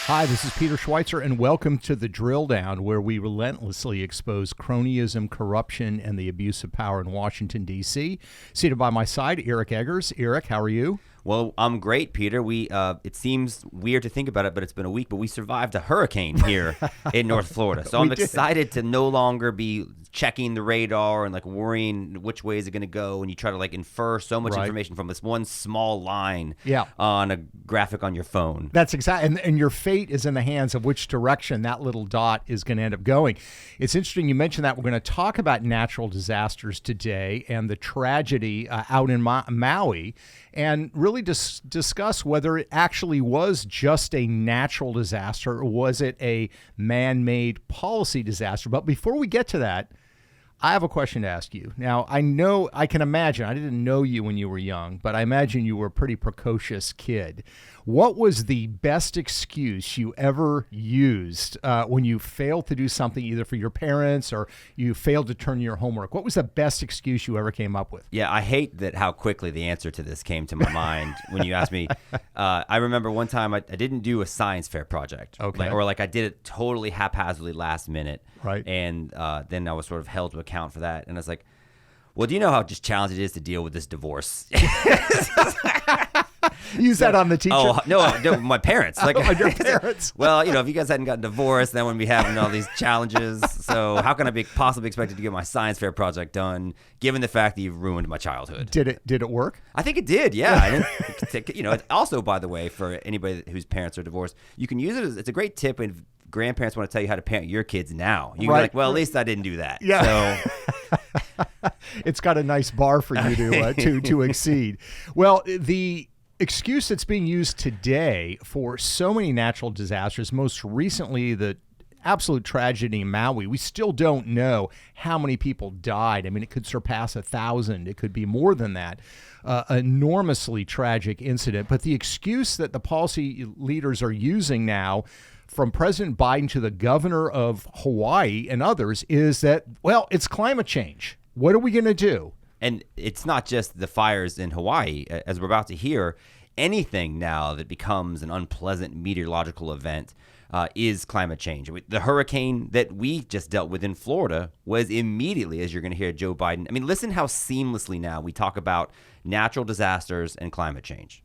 Hi, this is Peter Schweizer, and welcome to the Drilldown, where we relentlessly expose cronyism, corruption, and the abuse of power in Washington, D.C. Seated by my side, Eric Eggers. Eric, how are you? Well, I'm great, Peter. It seems weird to think about it, but it's been a week, but we survived a hurricane here in North Florida. So I'm excited to no longer be checking the radar and worrying which way is it going to go, and you try to infer so much information from this one small line on a graphic on your phone. That's exactly, and your fate is in the hands of which direction that little dot is going to end up going. It's interesting you mentioned that. We're going to talk about natural disasters today and the tragedy out in Maui, and really discuss whether it actually was just a natural disaster or was it a man-made policy disaster. But before we get to that, I have a question to ask you. Now, I can imagine, I didn't know you when you were young, but I imagine you were a pretty precocious kid. What was the best excuse you ever used when you failed to do something either for your parents or you failed to turn your homework? What was the best excuse you ever came up with? Yeah, I hate that how quickly the answer to this came to my mind when you asked me. I remember one time I didn't do a science fair project. Okay. Or I did it totally haphazardly last minute. Right. And then I was sort of held to account for that. And I was like, well, do you know how just challenging it is to deal with this divorce? Use that on the teacher? Oh, no, my parents. Your parents. Well, if you guys hadn't gotten divorced, then wouldn't be having all these challenges. So how can I be possibly expected to get my science fair project done, given the fact that you've ruined my childhood? Did it work? I think it did, yeah. It's also, by the way, for anybody whose parents are divorced, you can use it it's a great tip when grandparents want to tell you how to parent your kids now. You can be like, well, at least I didn't do that. Yeah. So it's got a nice bar for you to exceed. Well, the excuse that's being used today for so many natural disasters, most recently the absolute tragedy in Maui, we still don't know how many people died. I mean, it could surpass 1,000. It could be more than that. Enormously tragic incident. But the excuse that the policy leaders are using now, from President Biden to the governor of Hawaii and others, is that, well, it's climate change. What are we going to do? And it's not just the fires in Hawaii. As we're about to hear, anything now that becomes an unpleasant meteorological event is climate change. The hurricane that we just dealt with in Florida was immediately, as you're going to hear Joe Biden. I mean, listen how seamlessly now we talk about natural disasters and climate change.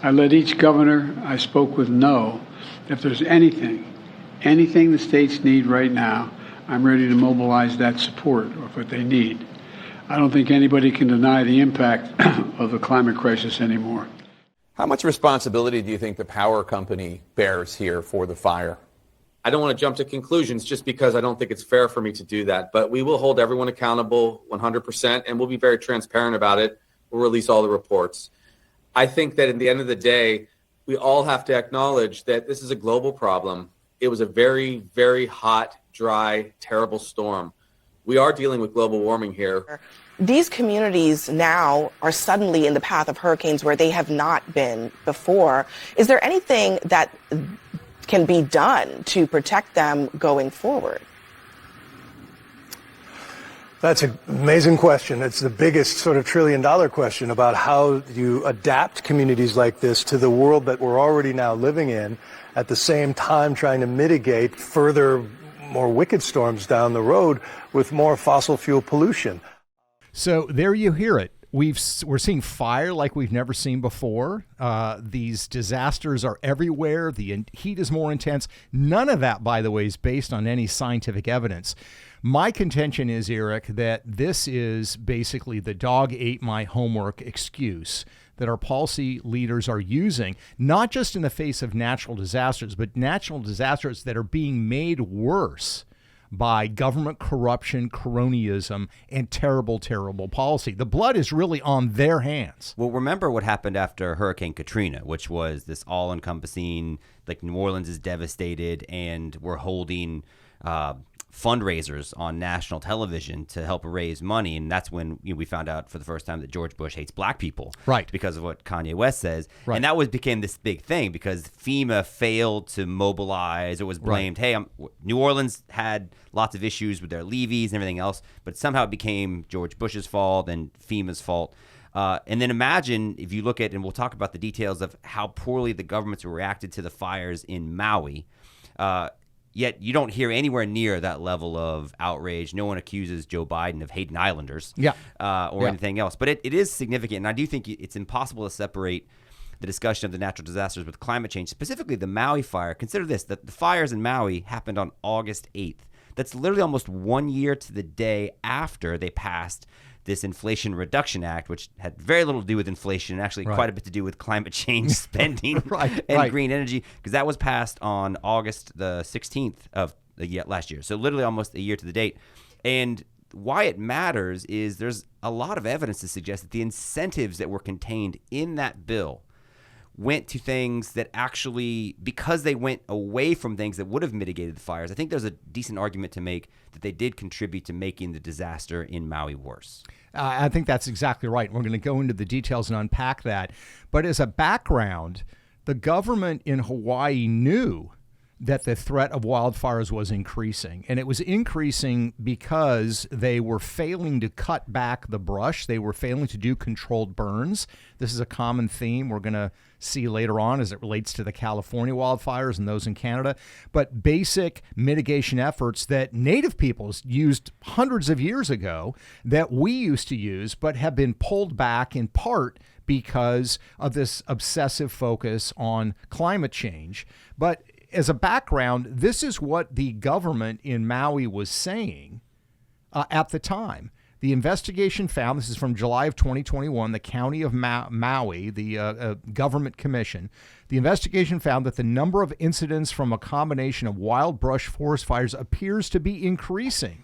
I let each governor I spoke with know if there's anything the states need right now, I'm ready to mobilize that support of what they need. I don't think anybody can deny the impact of the climate crisis anymore. How much responsibility do you think the power company bears here for the fire? I don't want to jump to conclusions just because I don't think it's fair for me to do that, but we will hold everyone accountable 100%, and we'll be very transparent about it. We'll release all the reports. I think that at the end of the day, we all have to acknowledge that this is a global problem. It was a very, very hot, dry, terrible storm. We are dealing with global warming here. These communities now are suddenly in the path of hurricanes where they have not been before. Is there anything that can be done to protect them going forward? That's an amazing question. It's the biggest sort of trillion-dollar question about how you adapt communities like this to the world that we're already now living in, at the same time trying to mitigate further, more wicked storms down the road with more fossil fuel pollution. So there you hear it. We're seeing fire like we've never seen before. These disasters are everywhere. The heat is more intense. None of that, by the way, is based on any scientific evidence. My contention is, Eric, that this is basically the dog ate my homework excuse that our policy leaders are using, not just in the face of natural disasters, but natural disasters that are being made worse by government corruption, cronyism, and terrible, terrible policy. The blood is really on their hands. Well, remember what happened after Hurricane Katrina, which was this all-encompassing, New Orleans is devastated, and we're holding fundraisers on national television to help raise money. And that's when we found out for the first time that George Bush hates black people. Right. Because of what Kanye West says. Right. And that became this big thing because FEMA failed to mobilize. It was blamed, hey, New Orleans had lots of issues with their levees and everything else, but somehow it became George Bush's fault and FEMA's fault. And then imagine if you look at, and we'll talk about the details of how poorly the governments reacted to the fires in Maui. Yet you don't hear anywhere near that level of outrage. No one accuses Joe Biden of hating Islanders or anything else. But it is significant, and I do think it's impossible to separate the discussion of the natural disasters with climate change, specifically the Maui fire. Consider this, that the fires in Maui happened on August 8th. That's literally almost 1 year to the day after they passed this Inflation Reduction Act, which had very little to do with inflation, and actually quite a bit to do with climate change spending and green energy, because that was passed on August the 16th of last year. So literally almost a year to the date. And why it matters is there's a lot of evidence to suggest that the incentives that were contained in that bill went to things that actually, because they went away from things that would have mitigated the fires, I think there's a decent argument to make that they did contribute to making the disaster in Maui worse. I think that's exactly right. We're going to go into the details and unpack that. But as a background, the government in Hawaii knew that the threat of wildfires was increasing. And it was increasing because they were failing to cut back the brush. They were failing to do controlled burns. This is a common theme we're going to see later on as it relates to the California wildfires and those in Canada. But basic mitigation efforts that Native peoples used hundreds of years ago that we used to use, but have been pulled back in part because of this obsessive focus on climate change. But as a background, this is what the government in Maui was saying at the time. The investigation found, this is from July of 2021, the county of Maui, the government commission, the investigation found that the number of incidents from a combination of wild brush forest fires appears to be increasing,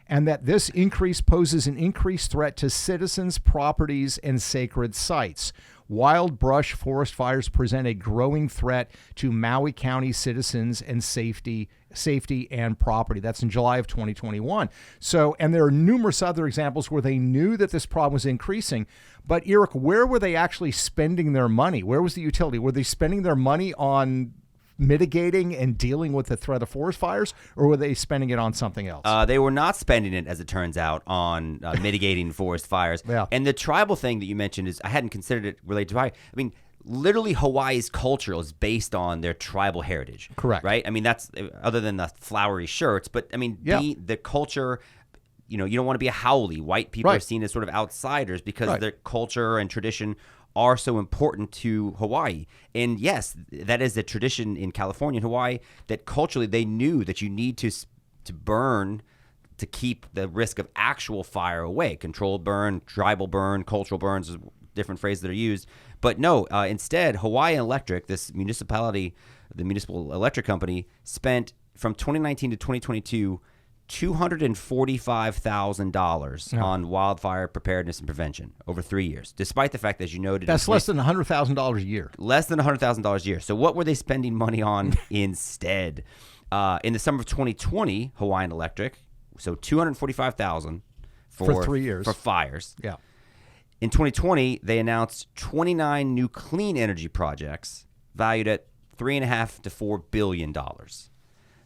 and that this increase poses an increased threat to citizens, properties, and sacred sites. Wild brush forest fires present a growing threat to Maui County citizens and safety and property. That's in July of 2021. So, and there are numerous other examples where they knew that this problem was increasing. But Eric, where were they actually spending their money? Where was the utility? Were they spending their money on mitigating and dealing with the threat of forest fires, or were they spending it on something else? They were not spending it, as it turns out, on mitigating forest fires. Yeah. And the tribal thing that you mentioned is, I hadn't considered it related to Hawaii. I mean, literally Hawaii's culture is based on their tribal heritage. Correct. Right? I mean, that's other than the flowery shirts, but I mean, the culture, you don't want to be a haole. White people are seen as sort of outsiders because their culture and tradition are so important to Hawaii. And yes, that is a tradition in California and Hawaii that culturally they knew that you need to burn to keep the risk of actual fire away. Controlled burn, tribal burn, cultural burns, different phrases that are used. But no, instead, Hawaiian Electric, this municipality, the municipal electric company, spent from 2019 to 2022 $245,000 on wildfire preparedness and prevention over 3 years, despite the fact, as you noted, that's less than $100,000 a year. Less than $100,000 a year. So what were they spending money on instead? In the summer of 2020, Hawaiian Electric, so $245,000 for 3 years for fires. Yeah. In 2020, they announced 29 new clean energy projects valued at $3.5 to $4 billion.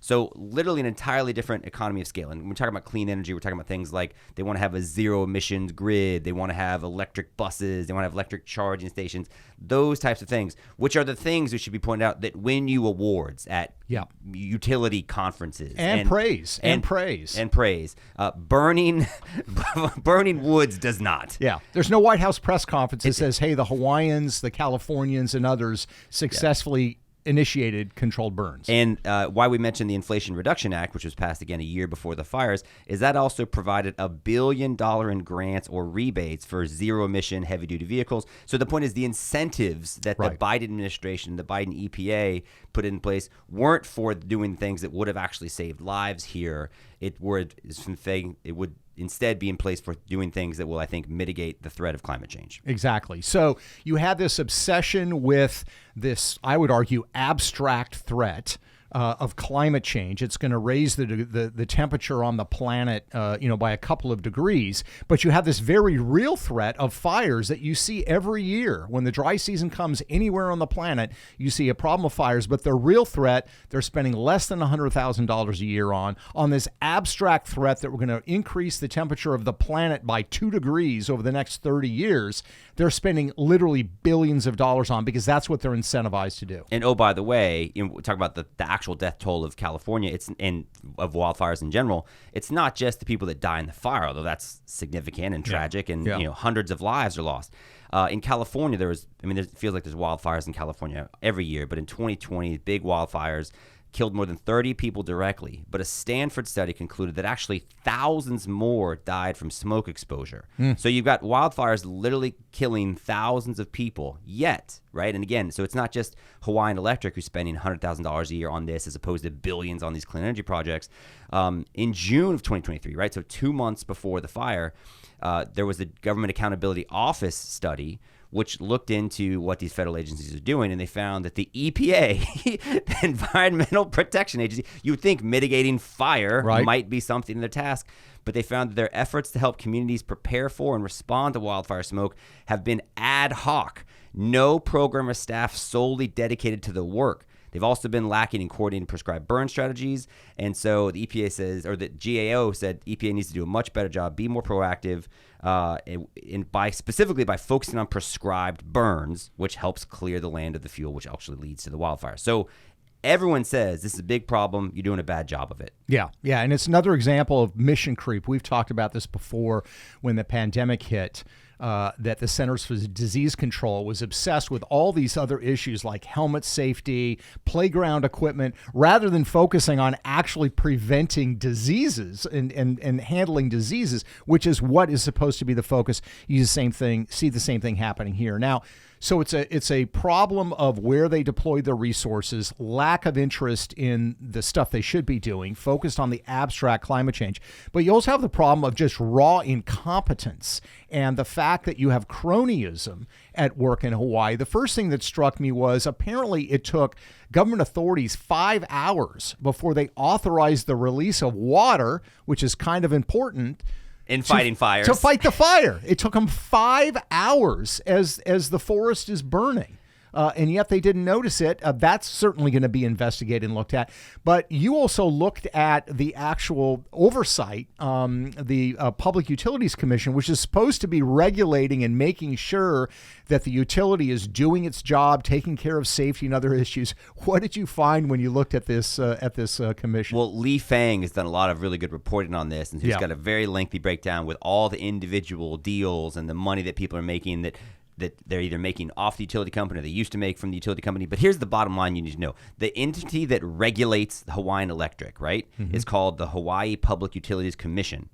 So literally an entirely different economy of scale. And when we're talking about clean energy, we're talking about things like they want to have a zero emissions grid. They want to have electric buses. They want to have electric charging stations, those types of things, which are the things that should be pointed out that win you awards at utility conferences. And praise. Burning woods does not. Yeah. There's no White House press conference that says, hey, the Hawaiians, the Californians, and others successfully initiated controlled burns. And why we mentioned the Inflation Reduction Act, which was passed again a year before the fires, is that also provided $1 billion in grants or rebates for zero-emission heavy-duty vehicles. So the point is the incentives that the Biden administration, the Biden EPA put in place weren't for doing things that would have actually saved lives here. It would instead be in place for doing things that will, I think, mitigate the threat of climate change. Exactly. So you had this obsession with this, I would argue, abstract threat of climate change. It's going to raise the temperature on the planet, by a couple of degrees. But you have this very real threat of fires that you see every year. When the dry season comes anywhere on the planet, you see a problem of fires. But the real threat, they're spending less than $100,000 a year on this abstract threat that we're going to increase the temperature of the planet by 2 degrees over the next 30 years. They're spending literally billions of dollars on, because that's what they're incentivized to do. And oh, by the way, we talk about the actual death toll of California, and of wildfires in general. It's not just the people that die in the fire, although that's significant and tragic, and hundreds of lives are lost. In California, it feels like there's wildfires in California every year, but in 2020, big wildfires killed more than 30 people directly. But a Stanford study concluded that actually thousands more died from smoke exposure. So you've got wildfires literally killing thousands of people yet, right? And again, so it's not just Hawaiian Electric who's spending $100,000 a year on this as opposed to billions on these clean energy projects. In June of 2023, right, so 2 months before the fire, there was the Government Accountability Office study which looked into what these federal agencies are doing, and they found that the EPA, the Environmental Protection Agency, you would think mitigating fire might be something in their task, but they found that their efforts to help communities prepare for and respond to wildfire smoke have been ad hoc. No program or staff solely dedicated to the work. They've also been lacking in coordinating prescribed burn strategies. And so the EPA says, or the GAO said, EPA needs to do a much better job, be more proactive, specifically by focusing on prescribed burns, which helps clear the land of the fuel, which actually leads to the wildfire. So everyone says this is a big problem. You're doing a bad job of it. Yeah. And it's another example of mission creep. We've talked about this before when the pandemic hit. That the Centers for Disease Control was obsessed with all these other issues like helmet safety, playground equipment, rather than focusing on actually preventing diseases and handling diseases, which is what is supposed to be the focus. You see the same thing happening here. Now, so it's a problem of where they deploy their resources, lack of interest in the stuff they should be doing, focused on the abstract climate change. But you also have the problem of just raw incompetence and the fact that you have cronyism at work in Hawaii. The first thing that struck me was apparently it took government authorities 5 hours before they authorized the release of water, which is kind of important, in fighting fires. To fight the fire. It took them 5 hours as the forest is burning. And yet they didn't notice it. That's certainly going to be investigated and looked at. But you also looked at the actual oversight, the Public Utilities Commission, which is supposed to be regulating and making sure that the utility is doing its job, taking care of safety and other issues. What did you find when you looked at this commission? Well, Lee Fang has done a lot of really good reporting on this, and he's got a very lengthy breakdown with all the individual deals and the money that people are making that they're either making off the utility company or they used to make from the utility company. But here's the bottom line you need to know. The entity that regulates Hawaiian Electric, right, is called the Hawaii Public Utilities Commission.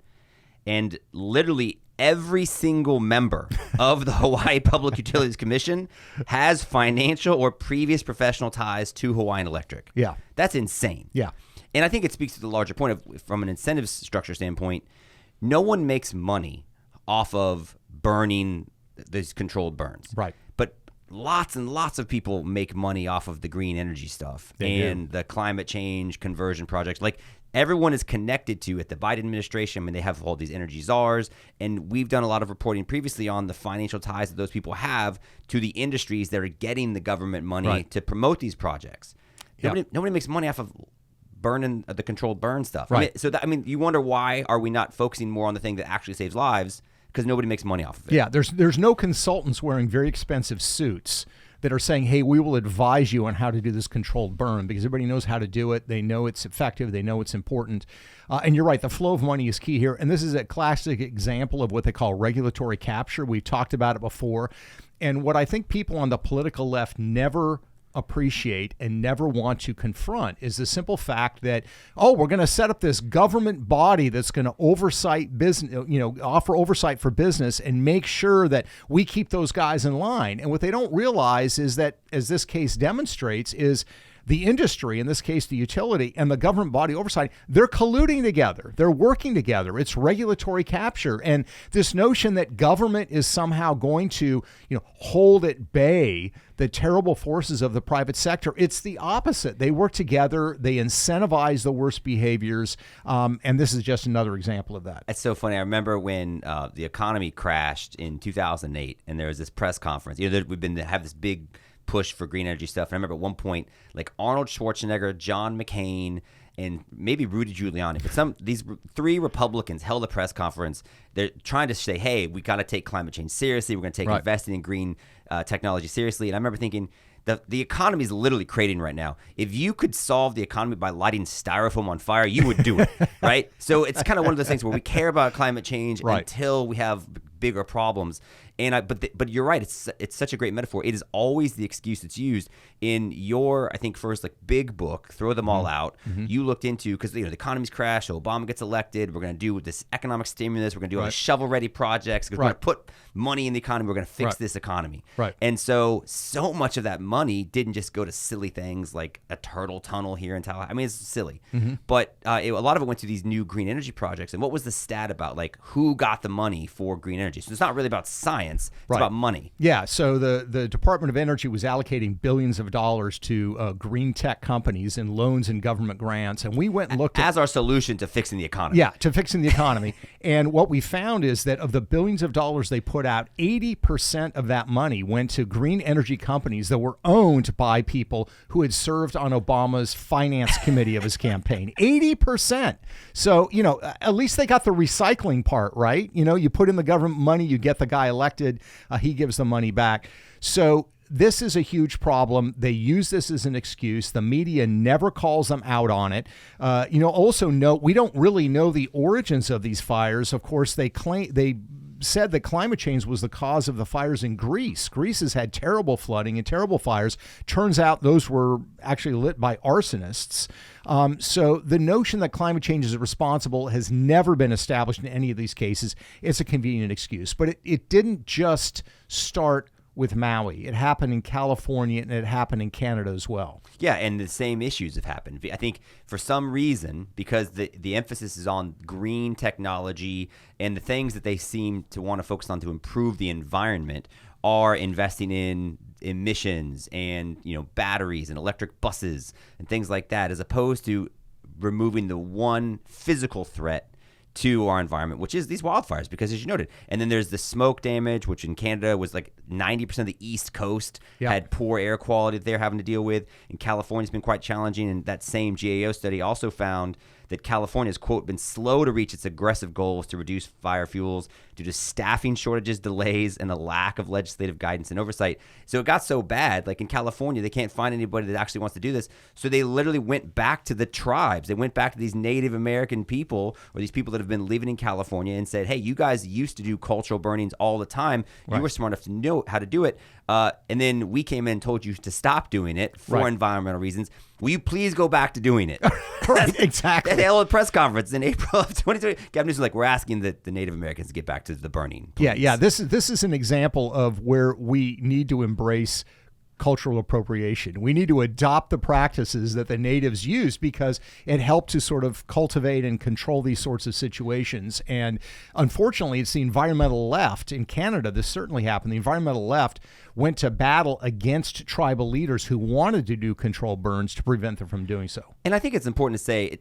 And literally every single member of the Hawaii Public Utilities Commission has financial or previous professional ties to Hawaiian Electric. Yeah. That's insane. Yeah. And I think it speaks to the larger point of, from an incentive structure standpoint, no one makes money off of burning these controlled burns. Right. But lots and lots of people make money off of the green energy stuff and the climate change conversion projects. Like everyone is connected to at the Biden administration. I mean, they have all these energy czars, and we've done a lot of reporting previously on the financial ties that those people have to the industries that are getting the government money to promote these projects. Nobody makes money off of burning the controlled burn stuff. Right. You wonder why are we not focusing more on the thing that actually saves lives? Because nobody makes money off of it. Yeah, there's no consultants wearing very expensive suits that are saying, hey, we will advise you on how to do this controlled burn, because everybody knows how to do it. They know it's effective. They know it's important. And you're right, the flow of money is key here. And this is a classic example of what they call regulatory capture. We've talked about it before. And what I think people on the political left never appreciate and never want to confront is the simple fact that, we're going to set up this government body that's going to oversight business, offer oversight for business and make sure that we keep those guys in line. And what they don't realize is that, as this case demonstrates, is the industry, in this case the utility, and the government body oversight, they're colluding together. They're working together. It's regulatory capture. And this notion that government is somehow going to, hold at bay the terrible forces of the private sector, it's the opposite. They work together. They incentivize the worst behaviors. And this is just another example of that. It's so funny. I remember when the economy crashed in 2008, and there was this press conference. We've been have this big push for green energy stuff. And I remember at one point, like Arnold Schwarzenegger, John McCain, and maybe Rudy Giuliani, but these three Republicans held a press conference. They're trying to say, hey, we got to take climate change seriously. We're going to take investing in green technology seriously. And I remember thinking, the economy is literally crating right now. If you could solve the economy by lighting styrofoam on fire, you would do it, right? So it's kind of one of those things where we care about climate change until we have bigger problems. And but you're right. It's such a great metaphor. It is always the excuse that's used in your, I think, first big book, Throw Them All Out. You looked into, because the economy's crashed. So Obama gets elected. We're going to do this economic stimulus. We're going to do all the shovel-ready projects because we're going to put money in the economy. We're going to fix this economy. And so much of that money didn't just go to silly things like a turtle tunnel here in Tallahassee. I mean, it's silly, but a lot of it went to these new green energy projects. And what was the stat about who got the money for green energy? So it's not really about science. It's about money. Yeah. So the Department of Energy was allocating billions of dollars to green tech companies in loans and government grants. And we went and looked as our solution to fixing the economy. Yeah, to fixing the economy. And what we found is that of the billions of dollars they put out, 80% of that money went to green energy companies that were owned by people who had served on Obama's finance committee of his campaign. 80%. So, at least they got the recycling part, right? You put in the government money, you get the guy elected, he gives the money back. So this is a huge problem. They use this as an excuse. The media never calls them out on it. Also note, we don't really know the origins of these fires. Of course, they said that climate change was the cause of the fires in Greece. Greece has had terrible flooding and terrible fires. Turns out those were actually lit by arsonists. So the notion that climate change is responsible has never been established in any of these cases. It's a convenient excuse. But it didn't just start with Maui. It happened in California, and it happened in Canada as well. Yeah, and the same issues have happened. I think for some reason, because the emphasis is on green technology and the things that they seem to want to focus on to improve the environment are investing in emissions and batteries and electric buses and things like that, as opposed to removing the one physical threat to our environment, which is these wildfires, because as you noted, and then there's the smoke damage, which in Canada was 90% of the East Coast had poor air quality that they're having to deal with. In California, it's been quite challenging, and that same GAO study also found that California has, quote, been slow to reach its aggressive goals to reduce fire fuels due to staffing shortages, delays, and a lack of legislative guidance and oversight. So it got so bad, in California, they can't find anybody that actually wants to do this. So they literally went back to the tribes. They went back to these Native American people, or these people that have been living in California, and said, hey, you guys used to do cultural burnings all the time. You were smart enough to know how to do it. And then we came in and told you to stop doing it for environmental reasons. Will you please go back to doing it? Exactly. They held a press conference in April of 2020. Gavin Newsom was we're asking the Native Americans to get back to the burning. Please. Yeah. This is an example of where we need to embrace cultural appropriation. We need to adopt the practices that the natives used because it helped to sort of cultivate and control these sorts of situations. And unfortunately, it's the environmental left in Canada. This certainly happened. The environmental left went to battle against tribal leaders who wanted to do controlled burns to prevent them from doing so. And I think it's important to say,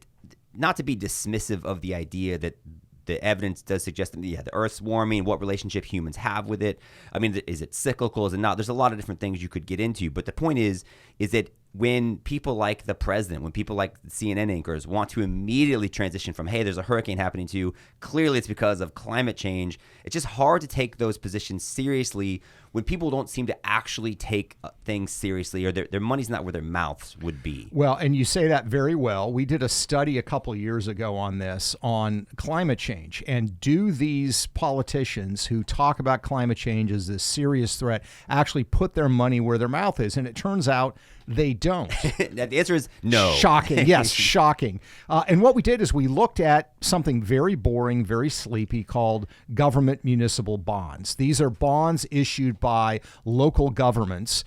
not to be dismissive of the idea that the evidence does suggest that, the Earth's warming, what relationship humans have with it. I mean, is it cyclical? Is it not? There's a lot of different things you could get into. But the point is that when people like the president, when people like CNN anchors want to immediately transition from, hey, there's a hurricane happening, to clearly it's because of climate change, it's just hard to take those positions seriously when people don't seem to actually take things seriously, or their money's not where their mouths would be. Well, and you say that very well. We did a study a couple of years ago on this, on climate change. And do these politicians who talk about climate change as this serious threat actually put their money where their mouth is? And it turns out they don't. The answer is no. Shocking. Yes, shocking. And what we did is we looked at something very boring, very sleepy called government municipal bonds. These are bonds issued by local governments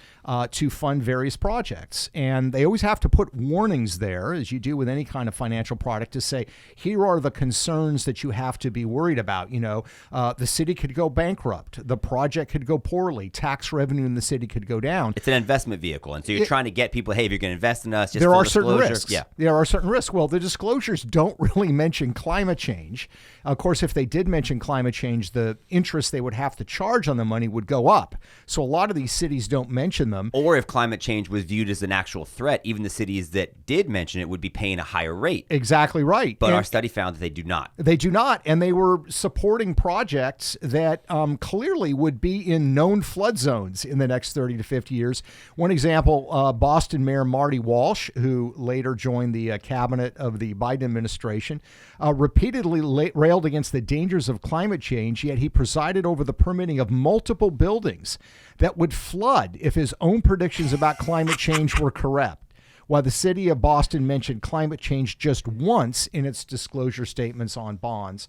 to fund various projects. And they always have to put warnings there, as you do with any kind of financial product, to say, here are the concerns that you have to be worried about. The city could go bankrupt. The project could go poorly. Tax revenue in the city could go down. It's an investment vehicle. And so you're trying to get people, hey, if you're going to invest in us, just there full are certain disclosure. risks. Yeah. There are certain risks. Well, the disclosures don't really mention climate change. Of course, if they did mention climate change, the interest they would have to charge on the money would go up. So a lot of these cities don't mention them. Or if climate change was viewed as an actual threat, even the cities that did mention it would be paying a higher rate. Exactly right. But and our study found that they do not. They do not. And they were supporting projects that clearly would be in known flood zones in the next 30 to 50 years. One example, Boston Mayor Marty Walsh, who later joined the cabinet of the Biden administration, repeatedly railed against the dangers of climate change, yet he presided over the permitting of multiple buildings that would flood if his own predictions about climate change were correct. While the city of Boston mentioned climate change just once in its disclosure statements on bonds.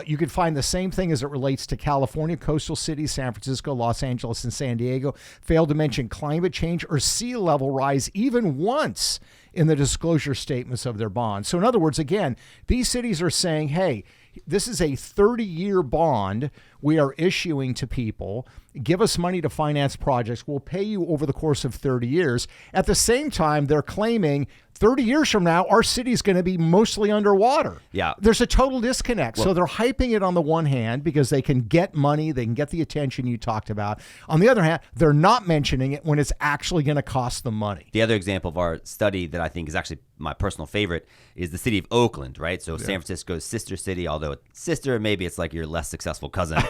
You could find the same thing as it relates to California. Coastal cities, San Francisco, Los Angeles, and San Diego failed to mention climate change or sea level rise even once in the disclosure statements of their bonds. So in other words, again, these cities are saying, hey, this is a 30-year bond we are issuing to people. Give us money to finance projects. We'll pay you over the course of 30 years. At the same time, they're claiming 30 years from now, our city's going to be mostly underwater. Yeah. There's a total disconnect. So they're hyping it on the one hand because they can get money, they can get the attention you talked about. On the other hand, they're not mentioning it when it's actually going to cost them money. The other example of our study that I think is actually my personal favorite is the city of Oakland, right? So San Francisco's sister city, although sister, maybe it's like your less successful cousin.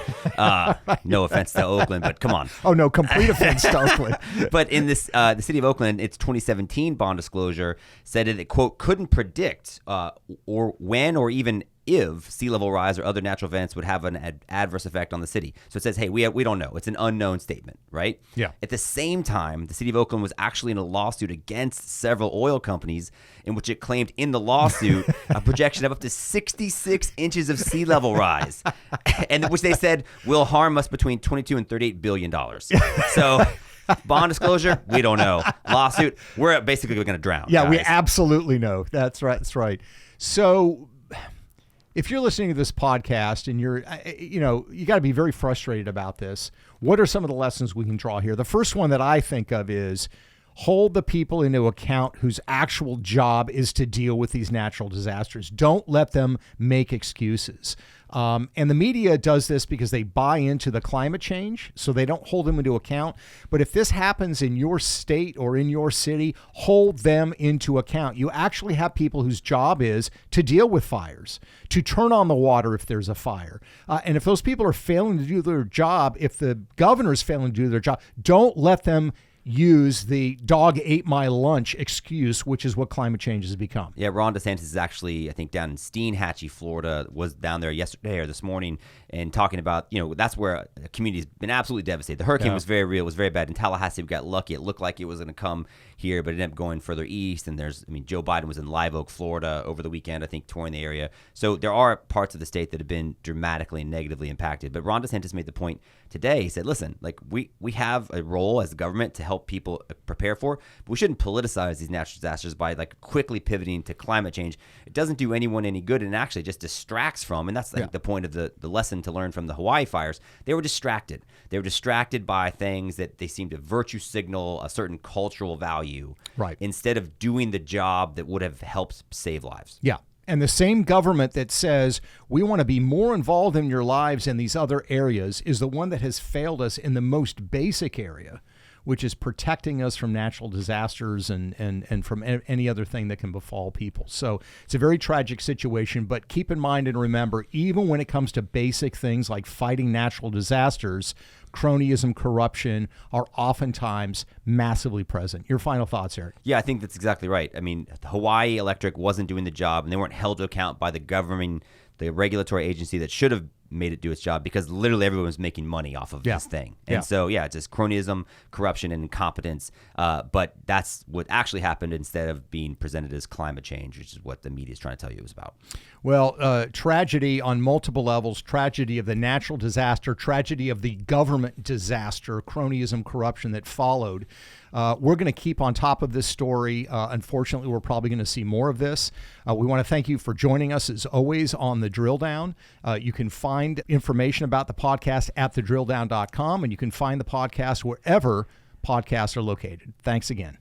No offense to Oakland, but come on. Oh, no, complete offense to Oakland. But in this, the city of Oakland, its 2017 bond disclosure said it, quote, couldn't predict or when or even if sea level rise or other natural events would have an adverse effect on the city. So it says, hey, we don't know. It's an unknown statement, right? Yeah. At the same time, the city of Oakland was actually in a lawsuit against several oil companies in which it claimed in the lawsuit a projection of up to 66 inches of sea level rise, and which they said will harm us between $22 and $38 billion. So bond disclosure, we don't know. Lawsuit, we're basically going to drown. Yeah, guys. we absolutely know. That's right. That's right. So if you're listening to this podcast and you're, you got to be very frustrated about this, what are some of the lessons we can draw here? The first one that I think of is hold the people into account whose actual job is to deal with these natural disasters. Don't let them make excuses. And the media does this because they buy into the climate change, so they don't hold them into account. But if this happens in your state or in your city, hold them into account. You actually have people whose job is to deal with fires, to turn on the water if there's a fire. And if those people are failing to do their job, if the governor is failing to do their job, don't let them use the dog ate my lunch excuse, which is what climate change has become. Yeah, Ron DeSantis is actually, I think, down in Steinhatchee, Florida, was down there yesterday or this morning and talking about, that's where a community has been absolutely devastated. The hurricane was very real, was very bad. In Tallahassee, we got lucky. It looked like it was going to come here, but it ended up going further east. And Joe Biden was in Live Oak, Florida over the weekend, I think, touring the area. So there are parts of the state that have been dramatically and negatively impacted. But Ron DeSantis made the point today. He said, listen, we have a role as government to help people prepare for, but we shouldn't politicize these natural disasters by quickly pivoting to climate change. It doesn't do anyone any good and actually just distracts from, and that's the point of the lesson to learn from the Hawaii fires. They were distracted. They were distracted by things that they seemed to virtue signal a certain cultural value, right, instead of doing the job that would have helped save lives. Yeah. And the same government that says we want to be more involved in your lives in these other areas is the one that has failed us in the most basic area, which is protecting us from natural disasters and from any other thing that can befall people. So it's a very tragic situation, but keep in mind and remember, even when it comes to basic things like fighting natural disasters, cronyism, corruption are oftentimes massively present. Your final thoughts, Eric? Yeah, I think that's exactly right. Hawaii Electric wasn't doing the job, and they weren't held to account by the regulatory agency that should have made it do its job, because literally everyone was making money off of this thing. And so, it's just cronyism, corruption, and incompetence. But that's what actually happened instead of being presented as climate change, which is what the media is trying to tell you it was about. Well, tragedy on multiple levels, tragedy of the natural disaster, tragedy of the government disaster, cronyism, corruption that followed. We're going to keep on top of this story. Unfortunately, we're probably going to see more of this. We want to thank you for joining us, as always, on the Drilldown. You can find information about the podcast at thedrilldown.com, and you can find the podcast wherever podcasts are located. Thanks again.